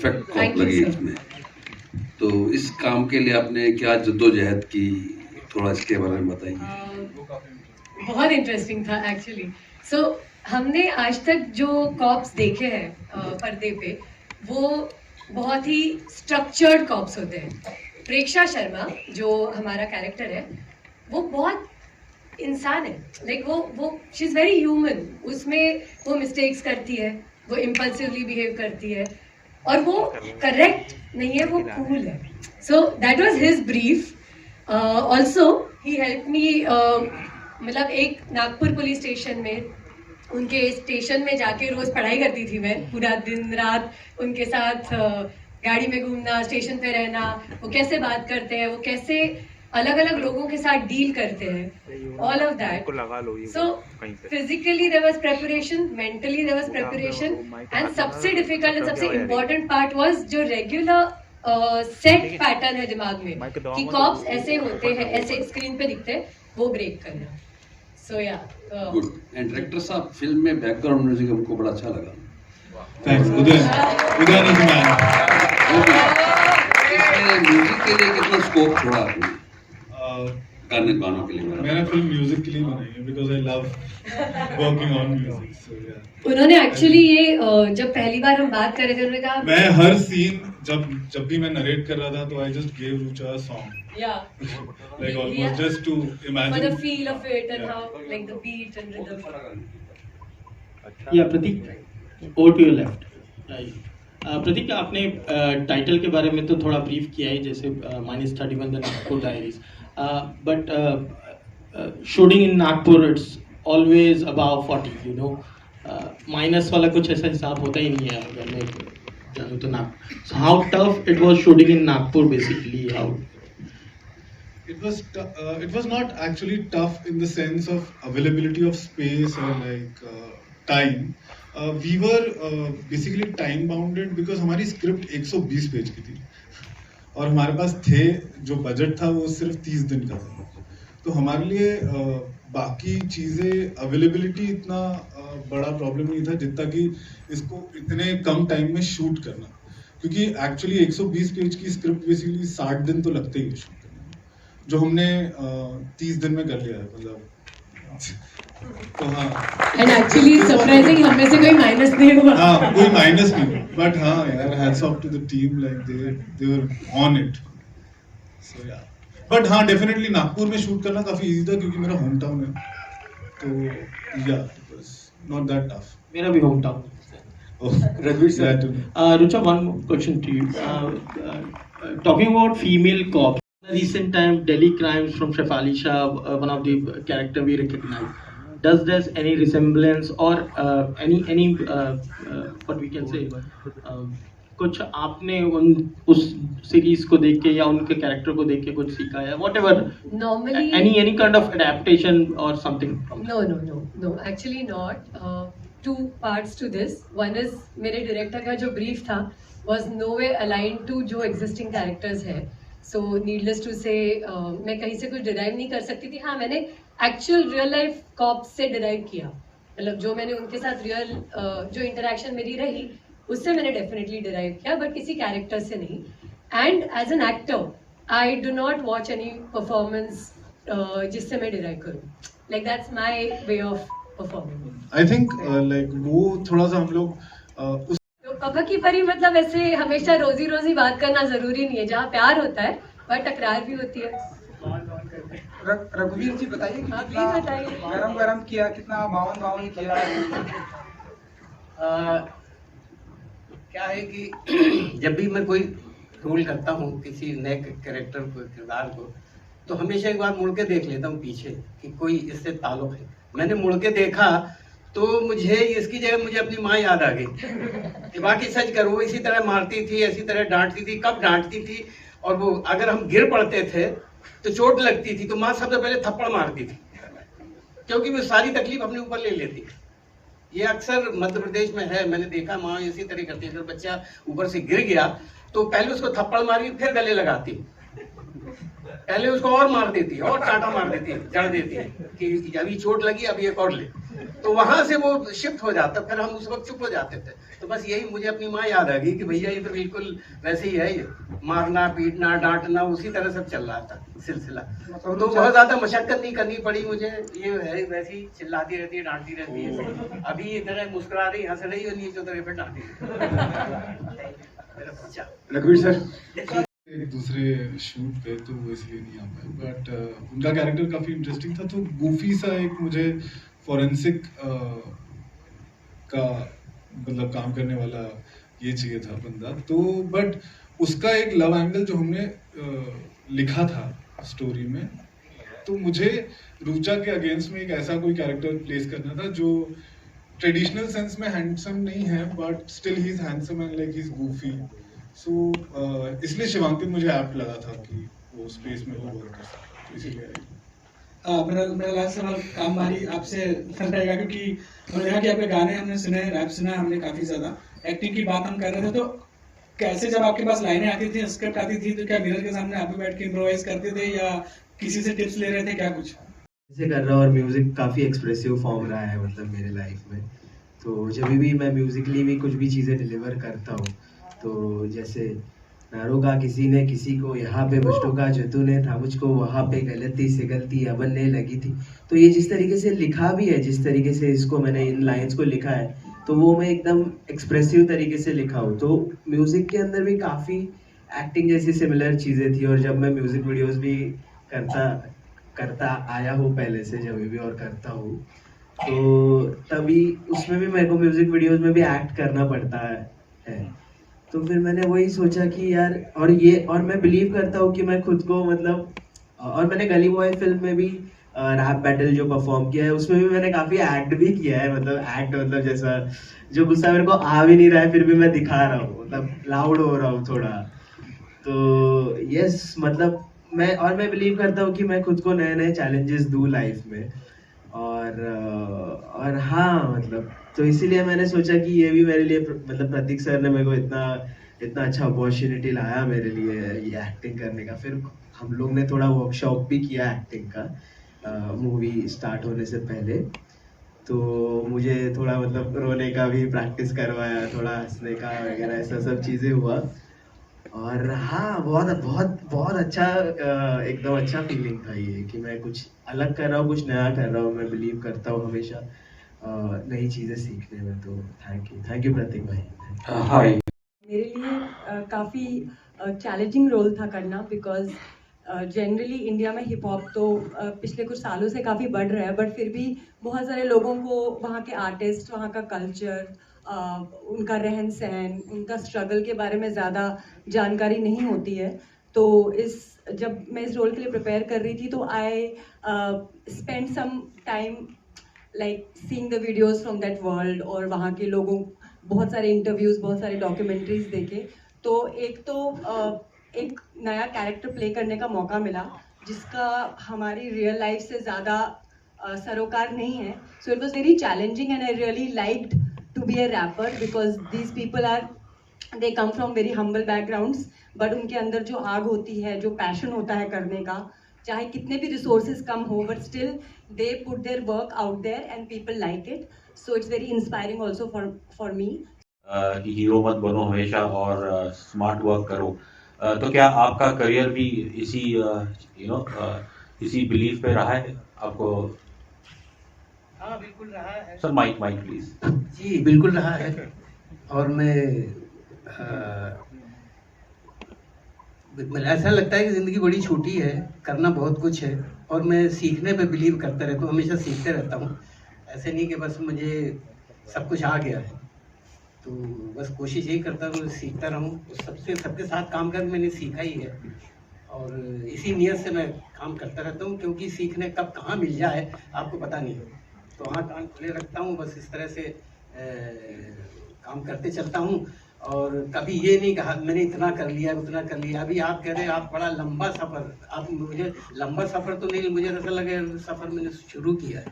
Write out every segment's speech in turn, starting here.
Perfect corp लगी इसमें। तो इस काम के लिए आपने क्या जद्दोजहद की, थोड़ा इसके बारे में बताइए। बहुत इंटरेस्टिंग था एक्चुअली। सो हमने आज तक जो कॉप्स देखे हैं पर्दे पे, वो बहुत ही स्ट्रक्चर्ड कॉप्स होते हैं। प्रेक्षा शर्मा जो हमारा कैरेक्टर है, वो बहुत इंसान है। लाइक वो शी इज़ वेरी ह्यूमन। उसमें वो मिस्टेक्स करती है, वो इम्पल्सिवली बिहेव करती है, और वो करेक्ट नहीं है, वो कूल है। So that was his brief. Also he help me, मतलब एक नागपुर पुलिस स्टेशन में, उनके स्टेशन में जाके रोज पढ़ाई करती थी मैं, पूरा दिन रात उनके साथ गाड़ी में घूमना, स्टेशन पे रहना, वो कैसे बात करते हैं, वो कैसे अलग अलग लोगों के साथ डील करते हैं, all of that. So physically there was preparation, mentally there was preparation, and सबसे डिफिकल्ट एंड सबसे इम्पोर्टेंट पार्ट वाज जो रेगुलर सेट पैटर्न है दिमाग में कि कॉप्स ऐसे होते हैं, ऐसे स्क्रीन पे दिखते हैं, वो ब्रेक करना। सो या गुड। एंड डायरेक्टर साहब, फिल्म में बैकग्राउंड म्यूजिक हमको बड़ा अच्छा लगा। थैंक्स उदय म्यूजिक के लिए कितना स्कोप छोड़ा आपने गानों के लिए? मैंने फिल्म म्यूजिक के लिए बनाई है because I love working on music. So yeah उन्होंने एक्चुअली ये जब पहली बार हम बात कर रहे थे, उन्होंने कहा मैं हर सीन जब भी मैं नरेट कर रहा था, तो I just gave Rucha a song, like almost just to imagine for the feel of it and how like the beat and rhythm. या प्रतीक, over to your left. प्रतीक, आपने टाइटल के बारे में तो थोड़ा ब्रीफ किया ही, जैसे -31 the Nagpur diaries, but shooting in Nagpur it's always above 40, you know, minus वाला कुछ ऐसा हिसाब होता ही नहीं है अगर मैं जानूँ तो। So how tough it was shooting in Nagpur basically? How it was not actually tough in the sense of availability of space or like time. We were basically time bounded because हमारी script 120 page की थी और हमारे पास थे जो budget था वो सिर्फ 30 दिन का था। तो हमारे लिए बाकी चीज़ें अवेलेबिलिटी इतना बड़ा प्रॉब्लम नहीं था जितना कि इसको इतने कम टाइम में शूट करना, क्योंकि एक्चुअली 120 पेज की स्क्रिप्ट बेसिकली 60 दिन तो लगते ही है शूट करने में, जो हमने 30 दिन में कर लिया है, मतलब। तो हाँ, एंड एक्चुअली सरप्राइजिंग, हम में से कोई माइनस नहीं हुआ। हाँ, कोई माइनस नहीं हुआ, बट हाँ यार, hats off to the team, like they were on it. So yeah, but हाँ, डेफिनेटली नागपुर में शूट करना काफी इजी था क्योंकि मेरा होम टाउन है, तो या it was not that tough. मेरा भी home town. Ranveer sir, Rucha, one more question to you. Talking about female cops, in the recent time, Delhi Crimes from Shefali Shah, one of the character we recognize. Does there any resemblance or any what we can say? कुछ आपने उस series को देख के या उनके character को देख के कुछ सीखा है? Whatever. Normally. Any kind of adaptation or something? No. Actually not. Two parts to this. One is मेरे डायरेक्टर का जो ब्रीफ था was nowhere aligned to जो existing characters है. So needless to say, मैं कहीं से कुछ डिराइव नहीं कर सकती थी। हाँ, मैंने एक्चुअल रियल लाइफ कॉप्स से डिराइव किया, मतलब जो मैंने उनके साथ रियल जो इंटरेक्शन मेरी रही उससे मैंने डेफिनेटली डिराइव किया, बट किसी कैरेक्टर से नहीं। And as an actor I do not watch any performance जिससे मैं डिराइव करूँ। Like that's my way of performing. I think like वो थोड़ा सा हम लोग उस तो पापा की परी, मतलब ऐसे हमेशा रोजी बात करना जरूरी नहीं है, जहाँ प्यार होता है वह टकरार भी होती है। रघुवीर जी बताइए कि प्लीज बताइए। गरम किया, कितना बावन किया? क्या है कि जब भी मैं कोई रोल करता हूँ किसी नए कैरेक्टर को, किरदार को, तो हमेशा एक बार मुड़ के देख लेता हूँ पीछे कि कोई इससे ताल्लुक है। मैंने मुड़ के देखा तो मुझे इसकी जगह मुझे अपनी माँ याद आ गई। बाकी सच कर, वो इसी तरह मारती थी, इसी तरह डांटती थी। कब डांटती थी, और वो अगर हम गिर पड़ते थे तो चोट लगती थी तो माँ सबसे पहले थप्पड़ मारती थी, क्योंकि वो सारी तकलीफ अपने ऊपर ले लेती है। ये अक्सर मध्य प्रदेश में है, मैंने देखा माँ इसी तरह करती है। अगर बच्चा ऊपर से गिर गया तो पहले उसको थप्पड़ मारी, फिर गले लगाती, पहले उसको और मार देती, और चाटा मार देती, जड़ देती कि अभी चोट लगी, अभी एक और ले। तो वहां से वो शिफ्ट हो जाता, फिर हम उस वक्त चुप हो जाते थे। तो बस यही मुझे अपनी माँ याद आ गई कि भैया ये तो बिल्कुल वैसे ही है, ये मारना पीटना डांटना उसी तरह सब चल रहा था सिलसिला। तो बहुत ज्यादा मशक्कत नहीं करनी पड़ी मुझे, ये है वैसे ही चिल्लाती रहती है डांटती रहती है। अभी इधर मुस्कुरा रही हंस रही है, नीचे उधर फिर डांटी रघुवीर सर एक दूसरे शूट पे तो वो इसलिए नहीं आ पाए, बट उनका कैरेक्टर काफी इंटरेस्टिंग था। तो गोफी सा एक मुझे फॉरेंसिक का मतलब काम करने वाला ये चाहिए था बंदा। तो बट उसका एक लव एंगल जो हमने लिखा था स्टोरी में, तो मुझे रुचा के अगेंस्ट में एक ऐसा कोई कैरेक्टर प्लेस करना था जो ट्रेडिशनल सेंस में हैंडसम नहीं है, but still he is handsome and like he is goofy. So इसलिए शिवांकित मुझे ऐप्ट लगा था कि वो स्पेस में वो वर्क कर सकता है, इसीलिए मेरा लास्ट सवाल काम वाली आपसे सर रहेगा, क्योंकि हमने देखा कि आपके गाने हमने सुने, रैप सुना हमने काफी ज्यादा, एक्टिंग की बात हम कर रहे थे, तो कैसे जब आपके पास लाइनें आती थी, स्क्रिप्ट आती थी, तो क्या मिरर के सामने आप भी बैठ के इम्प्रोवाइज करते थे या किसी से टिप्स ले रहे थे, क्या कुछ ऐसे कर रहा हूँ? और म्यूजिक काफी एक्सप्रेसिव फॉर्म रहा है मतलब मेरे लाइफ में। तो जब भी मैं म्यूजिकली भी कुछ भी चीजें डिलीवर करता हूँ, तो जैसे ना रोका किसी ने किसी को, यहाँ पे बस टोका जो तूने था मुझको, वहाँ पे गलती से गलती अब बनने लगी थी। तो ये जिस तरीके से लिखा भी है, जिस तरीके से इसको मैंने इन लाइंस को लिखा है, तो वो मैं एकदम एक्सप्रेसिव तरीके से लिखा हूँ। तो म्यूजिक के अंदर भी काफ़ी एक्टिंग जैसी सिमिलर चीज़ें थी। और जब मैं म्यूजिक वीडियोस भी करता आया हूँ पहले से, जब भी और करता हूँ, तो तभी उसमें भी मेरे को म्यूजिक वीडियोस में भी एक्ट करना पड़ता है। तो फिर मैंने वही सोचा कि यार, और मैं बिलीव करता हूँ कि मैं खुद को मतलब, और मैंने गली बॉय फिल्म में भी रैप बैटल जो परफॉर्म किया है, उसमें भी मैंने काफ़ी एक्ट भी किया है। मतलब जैसा जो गुस्सा मेरे को आ भी नहीं रहा है, फिर भी मैं दिखा रहा हूँ, मतलब लाउड हो रहा हूँ थोड़ा। तो यस, मतलब मैं बिलीव करता हूँ कि मैं खुद को नए नए चैलेंजेस दूँ लाइफ में। और हाँ, मतलब तो इसीलिए मैंने सोचा कि ये भी मेरे लिए, मतलब प्रतीक सर ने मेरे को इतना अच्छा अपॉर्चुनिटी लाया मेरे लिए ये एक्टिंग करने का। फिर हम लोग ने थोड़ा वर्कशॉप भी किया एक्टिंग का मूवी स्टार्ट होने से पहले। तो मुझे थोड़ा मतलब रोने का भी प्रैक्टिस करवाया, थोड़ा हंसने का वगैरह, ऐसा सब चीज़ें हुआ। और हाँ, बहुत अच्छा, एकदम अच्छा फीलिंग था ये कि मैं कुछ अलग कर रहा हूँ, कुछ नया कर रहा हूँ। मैं बिलीव करता हूँ हमेशा नई चीज़ें सीखने में। तो थैंक यू प्रतीक भाई। हाय। मेरे लिए काफ़ी चैलेंजिंग रोल था करना, बिकॉज जनरली इंडिया में हिप हॉप तो पिछले कुछ सालों से काफ़ी बढ़ रहा है, बट फिर भी बहुत सारे लोगों को वहाँ के आर्टिस्ट, वहाँ का कल्चर, उनका रहन सहन, उनका स्ट्रगल के बारे में ज़्यादा जानकारी नहीं होती है। तो जब मैं इस रोल के लिए प्रिपेयर कर रही थी, तो I spend some time like seeing the videos from that world, और वहाँ के लोगों, बहुत सारे इंटरव्यूज़, बहुत सारे डॉक्यूमेंट्रीज देखे। तो एक नया कैरेक्टर प्ले करने का मौका मिला, जिसका हमारी रियल लाइफ से ज़्यादा सरोकार नहीं है। So it was very challenging and I really liked to be a rapper, because these people they come from very humble backgrounds, but उनके अंदर जो आग होती है, जो पैशन होता है करने का, चाहे कितने भी रिसोर्सेज कम हो, but still they put their work out there and people like it. So it's very inspiring also for me. कि हीरो मत बनो हमेशा और स्मार्ट वर्क करो। तो क्या आपका करियर भी इसी बिलीफ पे रहा है आपको? हाँ, बिल्कुल रहा है सर, माइक प्लीज। जी, बिल्कुल रहा है। और मैं ऐसा लगता है कि ज़िंदगी बड़ी छोटी है, करना बहुत कुछ है, और मैं सीखने पे बिलीव करता रहता हूँ, हमेशा सीखते रहता हूँ। ऐसे नहीं कि बस मुझे सब कुछ आ गया है, तो बस कोशिश यही करता हूँ सीखता रहूँ। सबके साथ काम कर मैंने सीखा ही है, और इसी नियत से मैं काम करता रहता हूँ, क्योंकि सीखने कब कहाँ मिल जाए आपको पता नहीं है। तो हाँ, कान खुले रखता हूँ, बस इस तरह से काम करते चलता हूँ। और कभी ये नहीं कहा मैंने इतना कर लिया, उतना कर लिया। अभी आप कह रहे हैं आप बड़ा लंबा सफ़र, आप मुझे लंबा सफ़र तो नहीं, मुझे ऐसा लगे सफ़र मैंने शुरू किया है।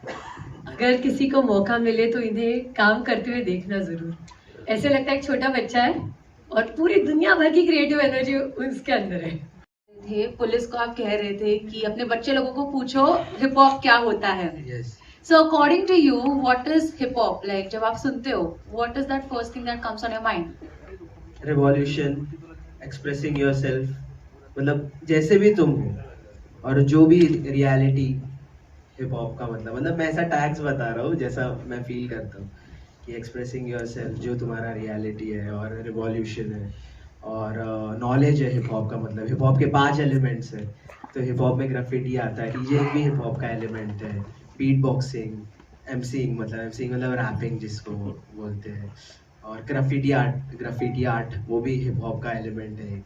अगर किसी को मौका मिले तो इन्हें काम करते हुए देखना ज़रूर। ऐसे लगता है एक छोटा बच्चा है और पूरी दुनिया भर की क्रिएटिव एनर्जी उसके अंदर है। पुलिस को आप कह रहे थे कि अपने बच्चे लोगों को पूछो हिप हॉप क्या होता है। Yes. So according to you, what is hip hop? Like जब आप सुनते हो, what is that first thing that comes on your mind? Revolution, expressing yourself, मतलब जैसे भी तुम हो और जो भी रियलिटी हिप हॉप का मतलब मैं ऐसा टैग्स बता रहा हूँ जैसा मैं फील करता हूँ कि एक्सप्रेसिंग योरसेल्फ जो तुम्हारा रियलिटी है और रिवॉल्यूशन है और नॉलेज है हिप हॉप का मतलब हिप हॉप के 5 एलिमेंट्स है। तो हिप हॉप में ग्राफिटी आता है, डीजेइंग भी हिप हॉप का एलिमेंट है, बीट बॉक्सिंग, एमसीइंग मतलब रैपिंग जिसको बोलते हैं, और ग्राफिटी आर्ट वो भी हिप हॉप का एलिमेंट है।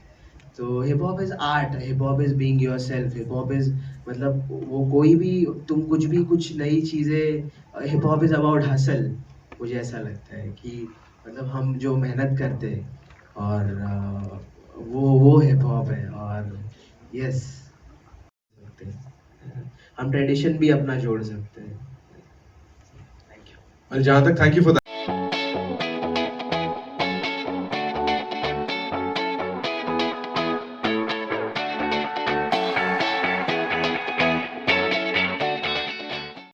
तो hip hop is art, hip hop is being yourself, hip hop is मतलब वो कोई भी तुम कुछ नई चीज़ें, hip hop is about hustle. मुझे ऐसा लगता है कि मतलब हम जो मेहनत करते हैं और वो हिप हॉप है। और यस हम ट्रेडिशन भी अपना जोड़ सकते हैं। जहाँ तक थैंक यू फॉर दैट।